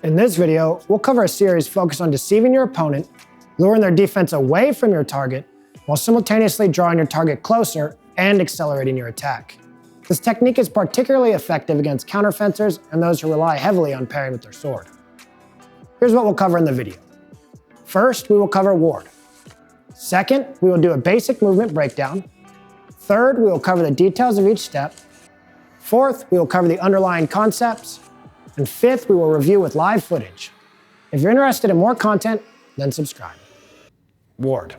In this video, we'll cover a series focused on deceiving your opponent, luring their defense away from your target, while simultaneously drawing your target closer and accelerating your attack. This technique is particularly effective against counterfencers and those who rely heavily on parrying with their sword. Here's what we'll cover in the video. First, we will cover ward. Second, we will do a basic movement breakdown. Third, we will cover the details of each step. Fourth, we will cover the underlying concepts. And fifth, we will review with live footage. If you're interested in more content, then subscribe. Ward.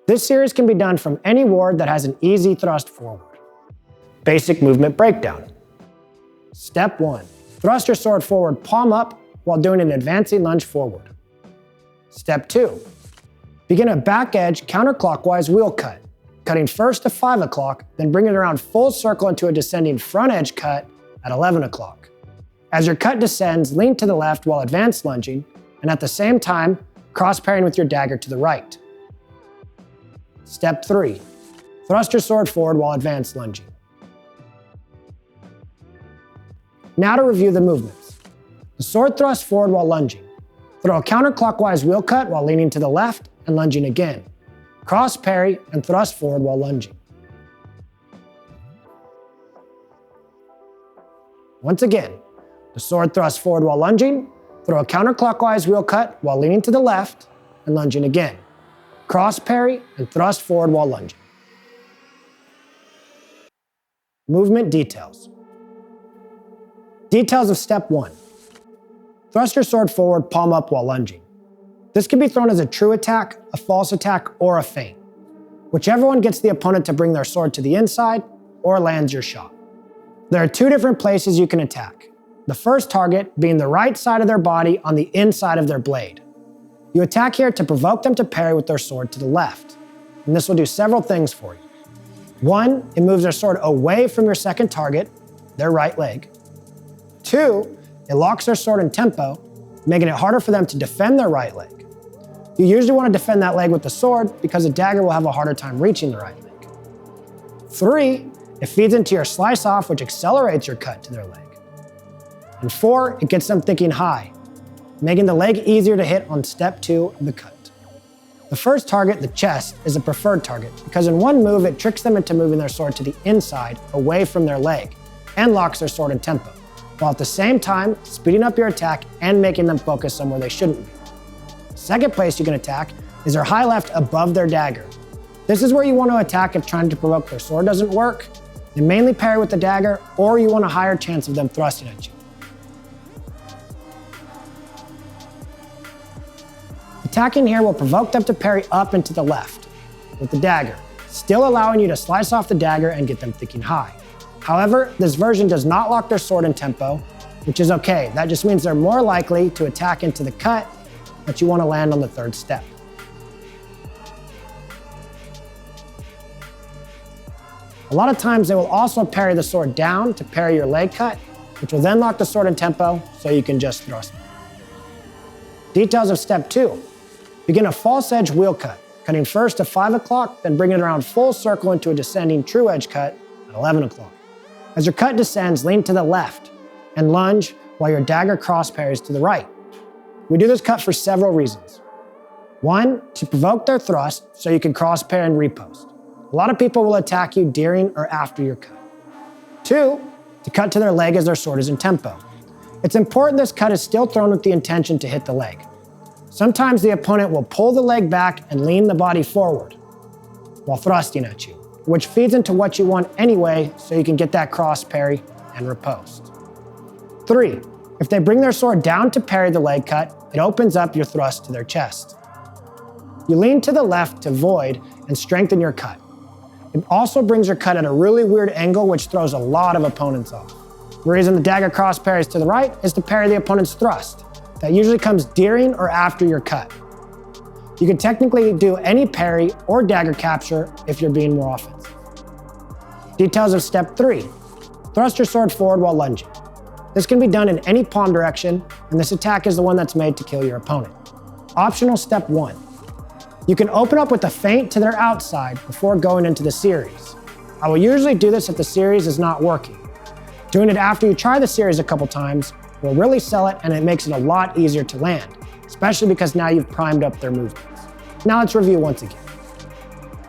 This series can be done from any ward that has an easy thrust forward. Basic movement breakdown. Step 1. Thrust your sword forward palm up while doing an advancing lunge forward. Step 2. Begin a back edge counterclockwise wheel cut, cutting first to 5 o'clock, then bring it around full circle into a descending front edge cut at 11 o'clock. As your cut descends, lean to the left while advance lunging, and at the same time, cross parrying with your dagger to the right. Step 3. Thrust your sword forward while advance lunging. Now to review the movements. The sword thrust forward while lunging. Throw a counterclockwise wheel cut while leaning to the left and lunging again. Cross parry and thrust forward while lunging. Once again, the sword thrust forward while lunging, throw a counterclockwise wheel cut while leaning to the left and lunging again. Cross parry and thrust forward while lunging. Movement details. Details of step 1. Thrust your sword forward palm up while lunging. This can be thrown as a true attack, a false attack, or a feint. Whichever one gets the opponent to bring their sword to the inside or lands your shot. There are 2 different places you can attack. The first target being the right side of their body on the inside of their blade. You attack here to provoke them to parry with their sword to the left, and this will do several things for you. 1, it moves their sword away from your second target, their right leg. 2, it locks their sword in tempo, making it harder for them to defend their right leg. You usually want to defend that leg with the sword because a dagger will have a harder time reaching the right leg. 3, it feeds into your slice off, which accelerates your cut to their leg. And 4, it gets them thinking high, making the leg easier to hit on step 2 of the cut. The first target, the chest, is a preferred target because in one move it tricks them into moving their sword to the inside, away from their leg, and locks their sword in tempo, while at the same time speeding up your attack and making them focus somewhere they shouldn't be. The second place you can attack is their high left above their dagger. This is where you want to attack if trying to provoke their sword doesn't work. They mainly parry with the dagger, or you want a higher chance of them thrusting at you. Attacking here will provoke them to parry up and to the left with the dagger, still allowing you to slice off the dagger and get them thinking high. However, this version does not lock their sword in tempo, which is okay. That just means they're more likely to attack into the cut that you want to land on the third step. A lot of times they will also parry the sword down to parry your leg cut, which will then lock the sword in tempo so you can just thrust them. Details of step 2. Begin a false edge wheel cut, cutting first to 5 o'clock, then bring it around full circle into a descending true edge cut at 11 o'clock. As your cut descends, lean to the left and lunge while your dagger cross parries to the right. We do this cut for several reasons. 1, to provoke their thrust so you can cross parry and repost. A lot of people will attack you during or after your cut. 2, to cut to their leg as their sword is in tempo. It's important this cut is still thrown with the intention to hit the leg. Sometimes the opponent will pull the leg back and lean the body forward while thrusting at you, which feeds into what you want anyway so you can get that cross parry and riposte. 3, if they bring their sword down to parry the leg cut, it opens up your thrust to their chest. You lean to the left to void and strengthen your cut. It also brings your cut at a really weird angle, which throws a lot of opponents off. The reason the dagger cross parries to the right is to parry the opponent's thrust. That usually comes during or after your cut. You can technically do any parry or dagger capture if you're being more offensive. Details of step 3. Thrust your sword forward while lunging. This can be done in any palm direction, and this attack is the one that's made to kill your opponent. Optional step 1. You can open up with a feint to their outside before going into the series. I will usually do this if the series is not working. Doing it after you try the series a couple times will really sell it, and it makes it a lot easier to land, especially because now you've primed up their movements. Now let's review once again.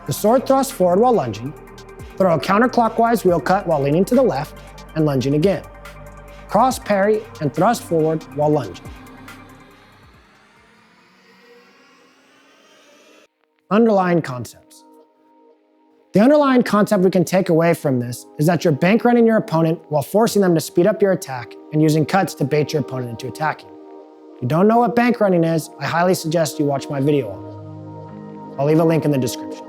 The sword thrusts forward while lunging, throw a counterclockwise wheel cut while leaning to the left and lunging again. Cross parry and thrust forward while lunging. Underlying concepts. The underlying concept we can take away from this is that you're bank running your opponent while forcing them to speed up your attack and using cuts to bait your opponent into attacking. If you don't know what bank running is, I highly suggest you watch my video on it. I'll leave a link in the description.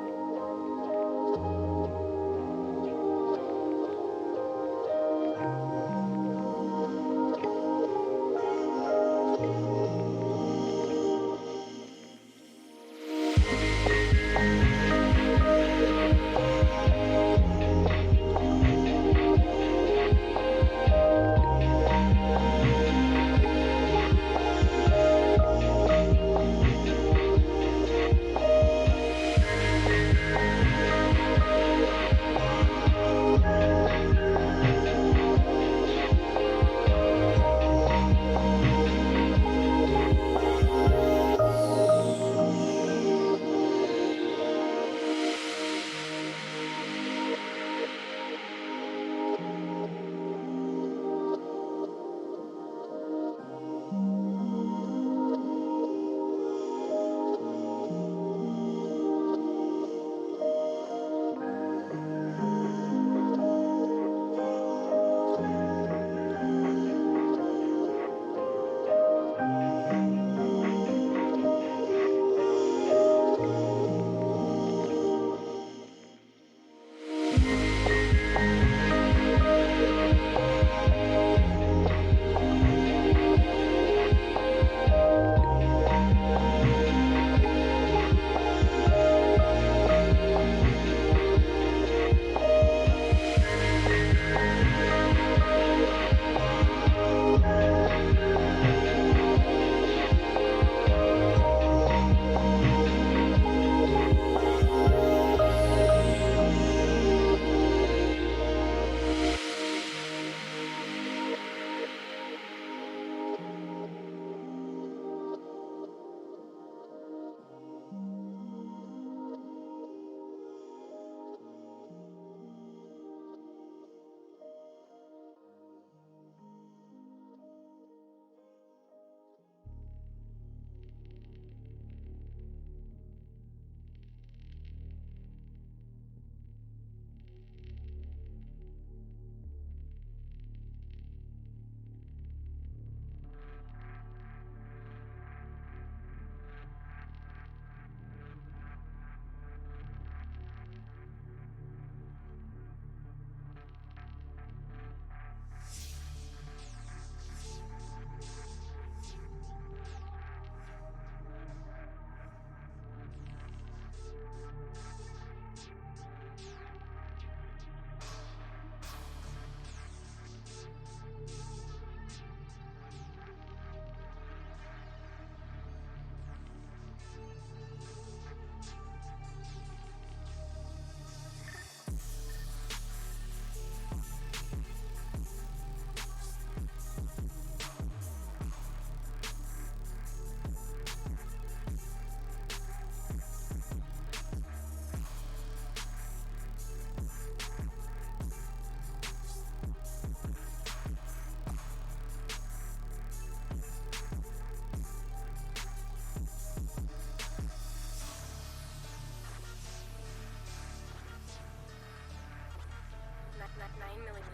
Nine millimeter.